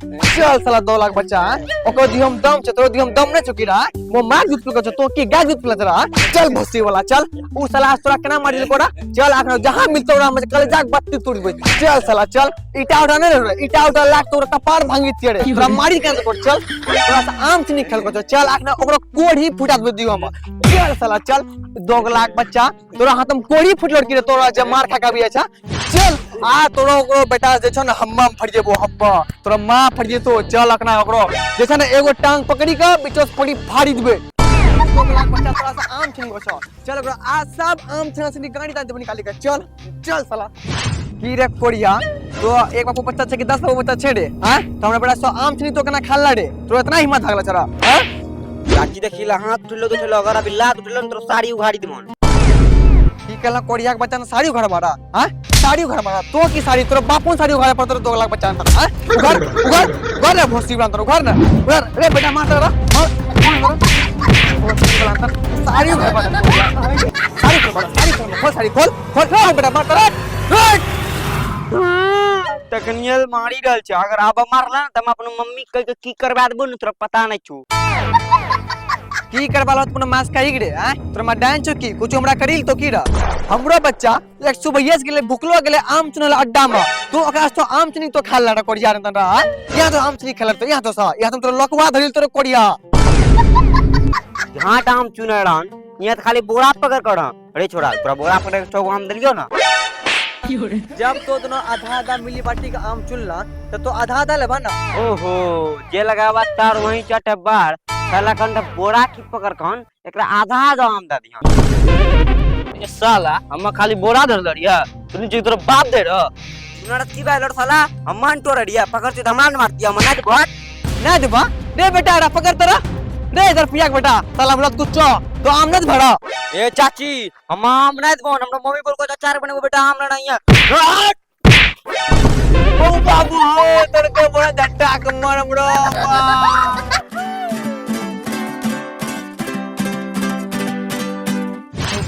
चल साला 2 लाख बच्चा ओकर दिहम दम छ तोर दिहम दम न चुकीरा मो मार दूध पिल छ तो की गाय दूध पिल जरा चल भोसी वाला चल उ साला तोरा केना मारिल कोरा चल आखन जहां मिलतो ओरा में कल जाक बत्ती तोड़बे चल साला चल ईटा उठा न रे ईटा उठा लाख तोरा कपार भांगी तियरे तोरा मारी के कोर चल तोरा से आम चनी खेल को चल आखन ओकरो कोढ़ी फुटा दे दियो हम चल साला चल 2 लाख बच्चा तोरा हाथम कोढ़ी फुटलोर की तोरा जे मार खा का भी अच्छा चल आ तोरा ओकरो बेटा जे छ न हम्मा फड़ जेबो हब्बा तोरा मां फड़ जेतो चल अखना ओकरो जे छ न एगो टांग पकड़ी के बिचोस पड़ी फाड़ी देबे 2 लाख बच्चा तोरा से आम छीन गो छ चल ओकरो आ सब आम छीन से गाड़ी ता देबो निकाली के चल चल साला की रे कोड़िया तो एक बापू बच्चा छे कि 10 बापू बच्चा छे रे हां तो हमरा बड़ा 100 आम छीनी तो केना खाला रे तो इतना हिम्मत भागला चरा हां लाठी देखिला हाथ उठलो तो चलो अगर अभी लात उठलो तो साड़ी उघाड़ी देमन की कहला कोड़िया के बच्चा ने साड़ी उघाड़ मारा हां साड़ी उघाड़ मारा तो की साड़ी तोर बापू साड़ी उघाड़ पर तोर 2 लाख बच्चा अंतर हां उघाड़ उघाड़ उघाड़ रे भोसड़ी अंतर उघाड़ ना उघाड़ रे बेटा मार रे साड़ी उघाड़ मारा साड़ी खोल बेटा मार रे तकनियल मारी रहल छ अगर आबा मारला त हम अपन मम्मी कह के की करबा देबो न तोरा पता नै छु की करबालो त पुना मास काई रे हां तोरा मा डांस छ की कुछ हमरा करिल तो की रा हमरो बच्चा एक सुबह गेले भुकलो गेले आम चुनल अड्डा में तो ओकरा तो आम चुनी तो खाल लड़ा कोड़िया रे तन रा या तो आम चुनी खेल तो या तो सा या तो तोरा लकवा धरिल तोरा कोड़िया जहां आम चुनड़न यहाँ त खाली बोरा पकड़ कर अरे छोड़ा तोरा बोरा पकड़ के 6 आम दलियो ना जब तो दोनों आधा मिली बाटी का आम चुनला तो आधा लेबा ना ओहो जे लगावा तार वही चटे बार साला कंठ बोरा की पकड़ कन एकरा आधा आम द दिया ए साला हम खाली बोरा धर लड़िया तू जे तोरा बाप दे र सुनड़ की बा लड़ साला हम मान तो रडिया पकड़ के धमान मार दिया मना दे बहुत ना देबा रे बेटा रा पकड़ तोरा रे इधर पिया बेटा साला बोलत कुछ तो आम न भरा ए चाची हम आम नहीं देबो हमरा मम्मी बोल को अचार बने बेटा आम ना नहीं ओ बाबू तोर के बड़ा झट्टा के मार हमरो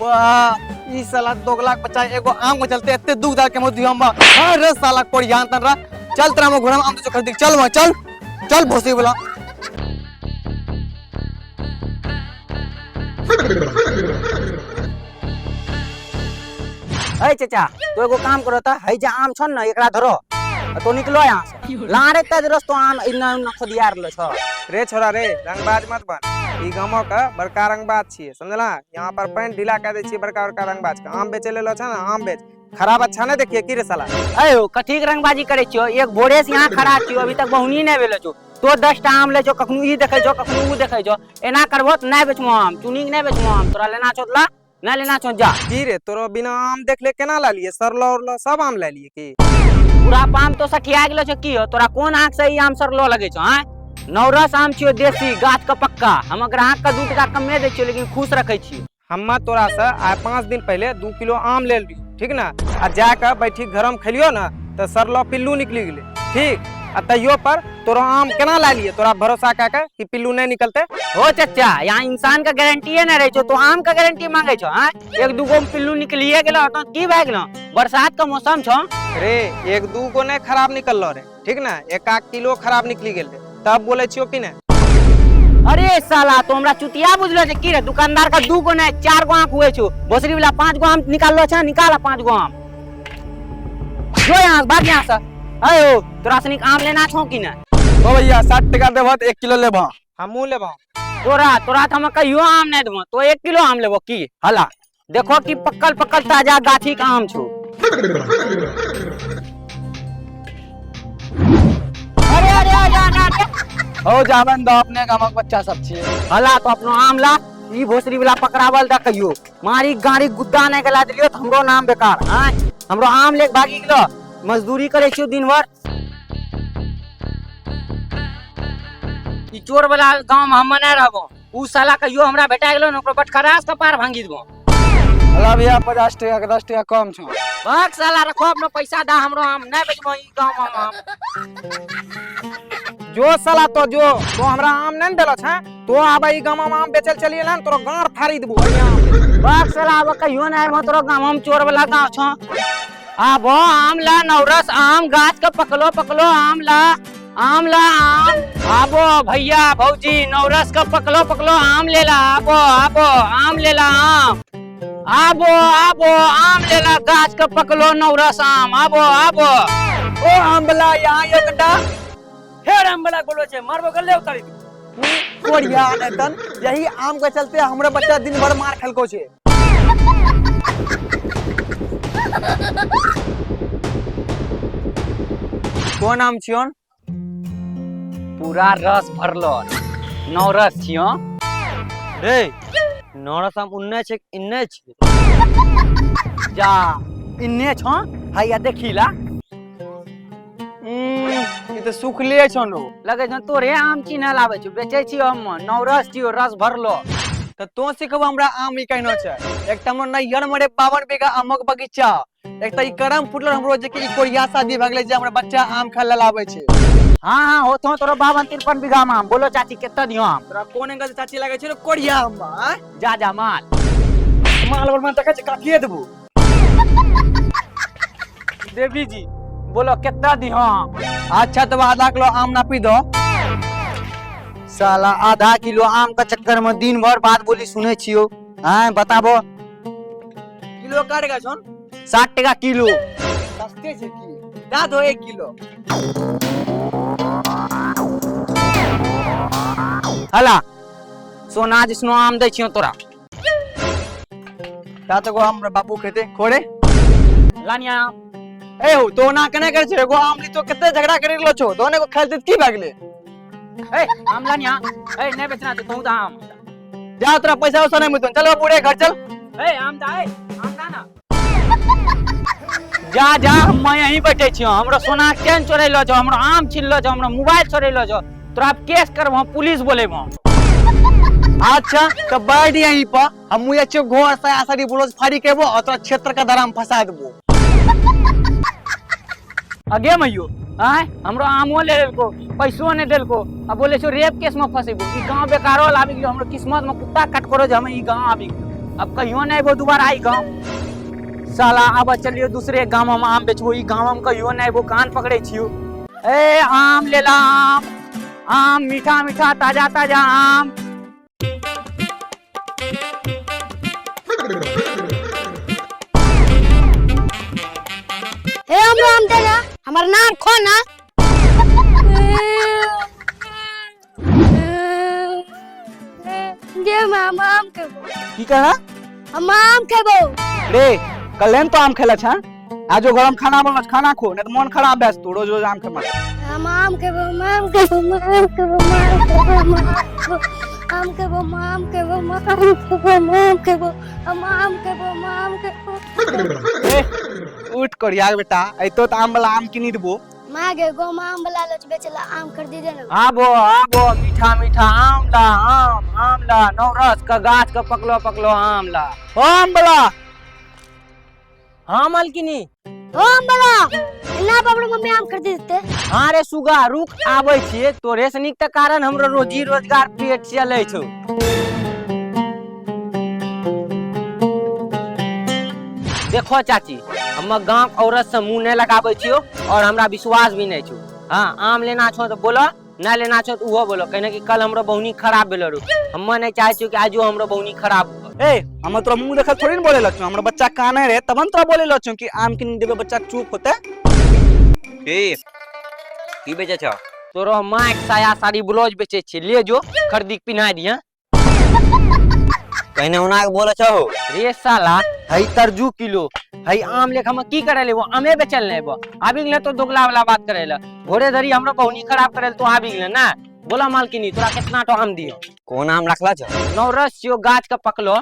वाह ई साला 2 लाख बच्चा एगो आम को चलते एते दुख दार के मो दियो हम अरे साला कोड़िया तन रा चल तेरा मो घोड़ा में आम तो खरीद चल वहां चल चल भोसड़ी वाला ए चाचा तो एगो काम करो त हई जे आम छन न एकरा धरो तो निकलो यहां से लारे त रस्तो आम इना न खुदियार ल छ रे छोरा रे रंगबाज मत बन ई गामो का बड़का रंगबाज छिए समझला यहां पर पैंट ढीला कर दे छिए बड़का बड़का रंगबाज का आम बेचे लेलो छ ना आम बेच खराब अच्छा न देखिए की रे साला अयो कथी के रंगबाजी करे छियो एक बोरे से यहां खड़ा छियो अभी तक बहुनी नै भेलो छु तो 10 टा आम ले जो कखनु ई देखै जो कखनु उ देखै जो एना करबो त नै बेचमो आम चुनिंग नै बेचमो आम तोरा लेना छ ला ना लेना छ जा की रे तोरो बिना आम देख ले केना ला लिए सरलो उरलो सब आम ले लिए की पूरा पाम तो सठिया गेलो छ की हो तोरा कोन आंख से ई आम सरलो लगे छ हां नौरस आम छियो देसी गाछ का पक्का हम ग्राहक का 2 टका कम दे छियो लेकिन खुश रखै छी हम्मा तोरा से आ 5 दिन पहले 2 किलो आम ले लियो ठीक ना आ जाके बैठी घर में खलियो ना तो सरलो पिल्लू निकली गेले ठीक आ तइयो पर तोरा आम केना ला लिए तोरा भरोसा का कि पिल्लू नहीं निकलते हो चाचा यहाँ इंसान का गारंटी है ना रहे छो तो आम का गारंटी मांगे छो हां 1-2 गो पिल्लू निकलिए गेलो तो की भाग गेलो बरसात का मौसम छो रे 1-2 गो नहीं खराब निकललो रे ठीक ना 1-1 किलो खराब निकली गेल तब बोले छियो कि ने अरे साला तो हमरा चुतिया बुझलो छ की रे दुकानदार का 2 गो नहीं 4 गो आंख हुए छु भोसरी वाला 5 गो आम निकाललो छ निकाला 5 गो आम जो यहां भाग यहां से आयो तोरा सनिक आम लेना छौ कि ना ओ भैया 60 टका देबो त 1 किलो लेबो हमू लेबो तोरा त हम कहियो आम नहीं देबो तो 1 किलो आम लेबो की हला देखो कि पक्कल ताजा गाछी का आम छु अरे अरे आ ओ जावन दो अपने गामक बच्चा सब छिए हला तो अपनो आम ला ई भोसरी वाला पकड़ावल दा कहियो मारी गाड़ी गुद्दा नहीं गला दिलियो त हमरो नाम बेकार हां हमरो आम लेक भागी गेलो मजदूरी करे छियो दिन भर ई चोर वाला गांव में हम नहीं रहबो उ साला कहियो हमरा भेटा गेलो न ओकर बटखरास का पार भांगी देबो हला भैया 50 टका के 10 टका कम छ भाग साला रखो अपनो पैसा दा हमरो आम नहीं बेचबो ई गांव में आम जो साला तो जो तो हमरा आम नहीं देलो छ तो आबे ई गाम में आम बेचल चलिए ना तोरो गांड फाड़ी देबो भाग साला अब कहियो नहीं हम तोरो गांव में चोर वाला गांव छ आबो आम ला नौरस आम गाछ का पकलो आम ला आम ला आम। आबो भैया भौजी नौरस का पकलो पकलो आम ले ला। आबो आबो आम ले ला आम। आबो आबो आम ले ला गाछ का पकलो नौरस आम। आबो आबो। ओ आंबला यहाँ यो कंडा हेर आंबला बोलो छे मारबो गले उतारी दू। कोरिया नेतन यही आम के चलते हमरा बच्चा दिन भर मार खेलको छे। कोन आम छियन? पूरा रस भरलो नौरस छियो। रे नौरस आम उन्ने छे इन्ने छे। जा इन्ने छो हैया देखिला। ये तो सुखले छन रो। लगे छ तोरे आम चिन्ह लावे छु बेचे छी हम नौरस छियो रस भरलो। तो तो सिखब हमरा आम ई कहनो छे। एक त हमर नैहर मरे 52 बीघा आमक बगीचा। एक त ई करम फुटल हमरो जे कि कोरिया शादी भ गेले जे हमरा बच्चा आम खाय लावे छे। हां हां होतो तोरो 52-53 बीघा में आम। बोलो चाची केतना दियो आम? तोरा कोन एंगल से चाची लागे छे रे कोरिया आम जा जा माल माल वर में तके छे काकिए देबू। देवी जी बोलो कितना दियो आम? अच्छा तो आधा किलो आम नापी दो। साला आधा किलो आम का चक्कर में दिन भर बात बोली सुने छियो। हां बताबो किलो काटेगा छन 60 टका किलो। सस्ते छे की दा दो 1 किलो। हला सोना जिसनो आम दै छियो तोरा। ता तो हमरा बापू खेते खोड़े लानिया ए हो तो ना कने कर छे एगो आम ली तो केते झगड़ा करे लो छो दोने को खेलते की भागले। ए आम लानिया ए नहीं बेचना तू दा आम। जा तोरा पैसा उसा नहीं मिलतो चल बूढ़े घर चल। ए आम दा ना जा जा मैं यहीं बैठे छियो। हमरो सोना केन चोरैलो छ हमरो आम छिनलो छ हमरो मोबाइल चोरैलो छ। तोरा केस करबो पुलिस बोलेबो। अच्छा तो बैठ यहीं पर हम मुया चो घोर से आसारी ब्लाउज फाड़ी केबो और तोरा क्षेत्र का दराम फसा देबो। अगे मइयो आय हमरो आमो ले लेलको पैसो ने देलको अब बोले छो रेप केस में फसेबो। ई गांव बेकारो लाबी गेलो हमरो किस्मत में कुत्ता काट करो जे हम ई गांव आबी गेलो। अब कहियो नहीं वो दोबारा आई गांव। साला अब चलियो दूसरे गांव में आम बेचबो। ई गांव में कहियो नहीं वो कान पकड़े छियो। ए आम ले ला आम। आम मीठा मीठा ताजा ताजा आम। ए हमरो आम दे ना हमर नाम खो ना। जे मामा आम खेबो। की कहना हम आम खेबो। रे कलेन तो आम खेला छा आजो गरम खाना बनल खाना खो नहीं तो मन खराब बेस तो रोज रोज आम खे मत। हम आम खेबो आम खेबो आम खेबो आम खेबो आम खेबो आम खेबो आम खेबो आम खेबो। उठ कर यार बेटा ऐतो तो आम वाला आम किनी देबो। मागे गो आम वाला लोच बेचला आम खरीदी दे ना। आबो आबो मीठा मीठा आम ला नौरस का गाछ का पकलो पकलो आम ला। आम वाला हाँ मालकिनी ओ आम वाला ना बाबू मम्मी आम खरीदी देते। हाँ रे सुगा रुक आबै छिए तोरे सनिक त कारण हमरो रोजी रोजगार पेट चलै छौ। देखो चाची हम गांव औरत से मुंह नहीं लगाबै छियो और हमरा विश्वास भी नहीं छौ। हाँ आम लेना छो तो बोलो ना लेना छो तो उहो बोलो कहने कि कल हमरो बहुनी खराब भेलो रो। हम नहीं चाहे छियो कि आजो हमरो बहुनी खराब हो। ए हम तोरा मुंह देखल थोड़ी न बोले लछो हमरा बच्चा काने रे तबन तोरा बोले लछो कि आम किन देबे बच्चा चुप होते। की बेचे छ? तोरो माँ एक साया साड़ी ब्लाउज बेचे छे ले जो खरीदी के पिन्हा दिया। कहने उना के बोले छ हो रे साला हई तरजू किलो हई आम लेख हम की करे ले वो आमे बेचल ले वो आबी गेले तो दोगला वाला बात करे ले घोड़े धरी हमरो बहुनी खराब करे तो आबी गेले ना। बोला मालकिनी तोरा कितना तो आम दियो? कौन आम रखला छ? नौरस छियो गाछ का पकलो।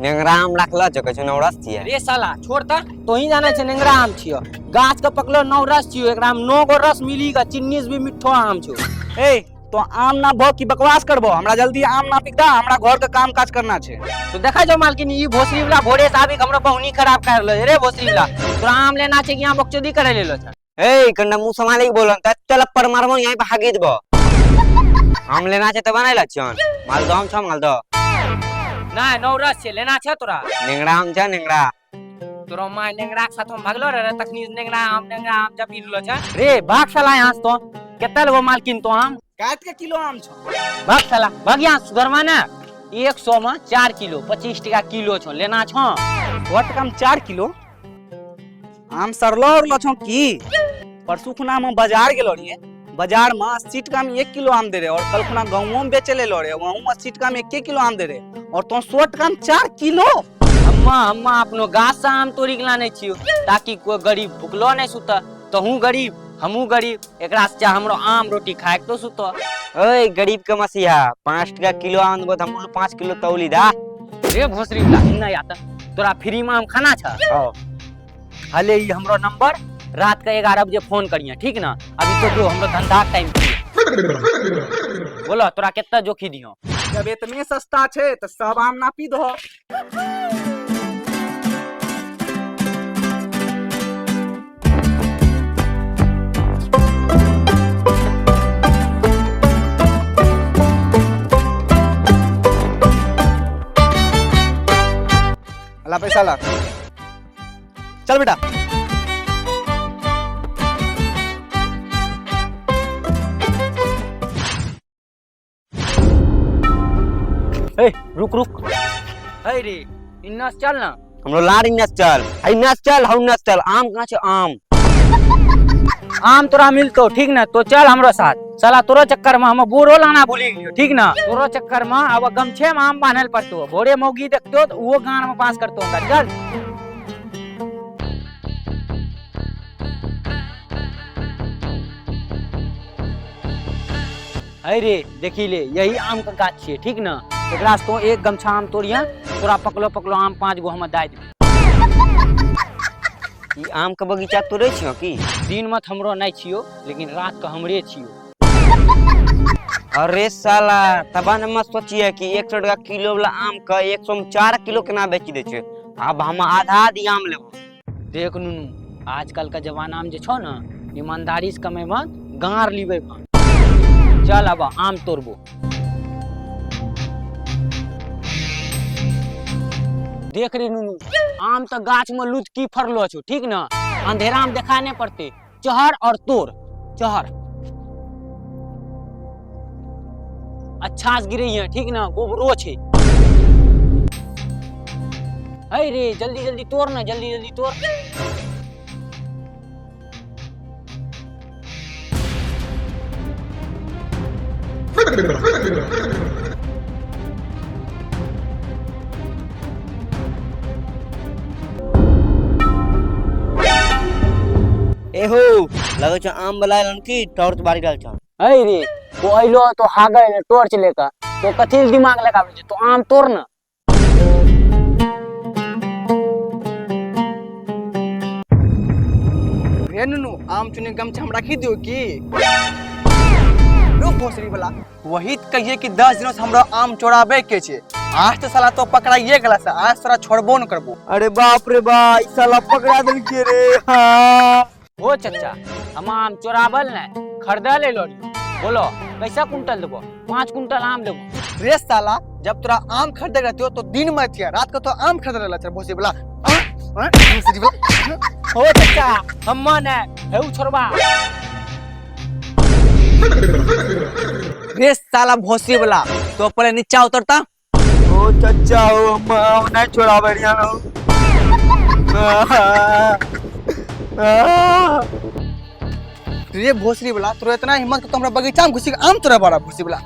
नेंगरा आम रखला छ कछु नौरस छिए। रे साला छोड़ त तो ही जाने छे नेंगरा आम छियो गाछ का पकलो नौरस छियो एकरा में 9 गो रस मिलीगा चिन्नी से भी मिठो आम छो। ए तो आम ना भो की बकवास करबो हमरा जल्दी आम ना पिकदा हमरा घर के काम काज करना छे। तो देखा जो मालकिनी ई भोसरी वाला भोरे से आबी हमरो बहुनी खराब कर लो रे भोसरी वाला तोरा आम लेना छे कि यहां बकचोदी करे ले लो छ। ए कंडा मुंह संभाले के बोलन त चल पर मारबो यहीं पे भागी देबो। आम लेना छे त बनाइला छन माल दम छ माल दो ना नौरस छे लेना छे तोरा? नेंगरा आम छ नेंगरा तोरो माय नेंगरा के साथ हम भागलो रे तखनी नेंगरा आम जब पीरलो छ रे भाग साला यहां से तो केते लेबो मालकिन तो आम काट के किलो आम छो भाग साला भाग यहां सुधरमा ना 100 में 4 किलो 25 टका किलो छो लेना छ वट कम 4 किलो आम सरलो उरलो छो की परसू खुना हम बाजार गेलो रे बाजार में 80 टका में 1 किलो आम दे रहे और कल खुना गाँव में बेचे ले लो रे वहाँ 80 टका में 1 किलो आम दे रहे और तो 100 टका में 4 किलो हम्मा अपनो गाछ से आम तोड़ी के लाने छियो ताकि कोई गरीब भूखलो नहीं सुता तो हूं गरीब हमू गरीब एकरा से हमरो आम रोटी खाए के तो सुतो ओए गरीब के मसीहा 5 टका किलो आम देबो त हम 5 किलो तौली दा रे भोसरी वाला नहीं आता तोरा फ्री में आम खाना छ हले ई हमरो नंबर रात का 11 बजे फोन करिए ठीक ना अभी तो जो हमरो धंधा टाइम बोलो तोरा कितना जोखी दियो जब इतने सस्ता छे तो सब आम ना पी दो अल्लाह पैसा ला चल बेटा ए रुक ए रे इन्ना से चल ना हमरो लारी नस चल हौ नस चल आम कहां छे आम तोरा मिलतो ठीक ना तो चल हमरो साथ साला तोरो चक्कर में हम बोरो लाना भूली गेलियो ठीक ना तोरो चक्कर में अब गमछे में आम बांधल पड़तो भोरे मौगी देखतो तो वो गान में पास करतो हमरा चल अरे देखी ले यही आम का गाछ छे ठीक ना एकरा से तो एक गमछा आम तोड़िया तोरा पकलो आम 5 गो हम दाय देबे ई आम के बगीचा तोड़े छियो की दिन में हमरो नहीं छियो लेकिन रात का हमरे छियो अरे साला तबा न मत सोचिए कि 100 टका किलो वाला आम का 100 में 4 किलो केना बेच दे छे अब हम आधा आम लेबो देख नुनू आजकल का जमाना में जे छो ना ईमानदारी से कमे मत गार लीबे चल अब आम तोड़बो देख रे नुनू आम तो गाछ में लुचकी फरलो छो ठीक ना अंधेरा में देखा नहीं पड़ते चहर और तोड़ चहर अच्छा से गिरे हैं ठीक ना गोबरो छे है रे जल्दी तोड़ ना जल्दी तोड़ एहो लगे छ आम वाला लड़की टॉर्च बारी डाल छ है रे वो आइलो तो हागे टॉर्च लेकर तो कथी दिमाग लगावे छे तो आम तोड़ ना रे नुनू आम चुने गमछा हम रखी दियो की रुक भोसरी वाला वही कहिए कि 10 दिनों से हमरा आम चोराबे के छे आज तो साला तो पकड़ाइए गेला से आज तोरा छोड़बो न करबो अरे बाप रे बा ई साला पकड़ा देल के रे हां ओ चचा हम आम चोराबल न खरीदा ले लो बोलो कैसा कुंटल देबो 5 कुंटल आम देबो रे साला जब तोरा आम खरीदे रहते हो तो दिन में थिया रात को तो आम खरीद रहला छे भोसरी वाला भोसरी वाला ओ चचा हम न हेउ छोरबा रे साला भोसरी वाला तो पहले नीचे उतरता ओ चचा ओ मां नहीं छोड़ा बढ़िया नो रे भोसरी वाला तोरा इतना हिम्मत तो हमरा बगीचा में घुसी के आम तोरा बड़ा भोसरी वाला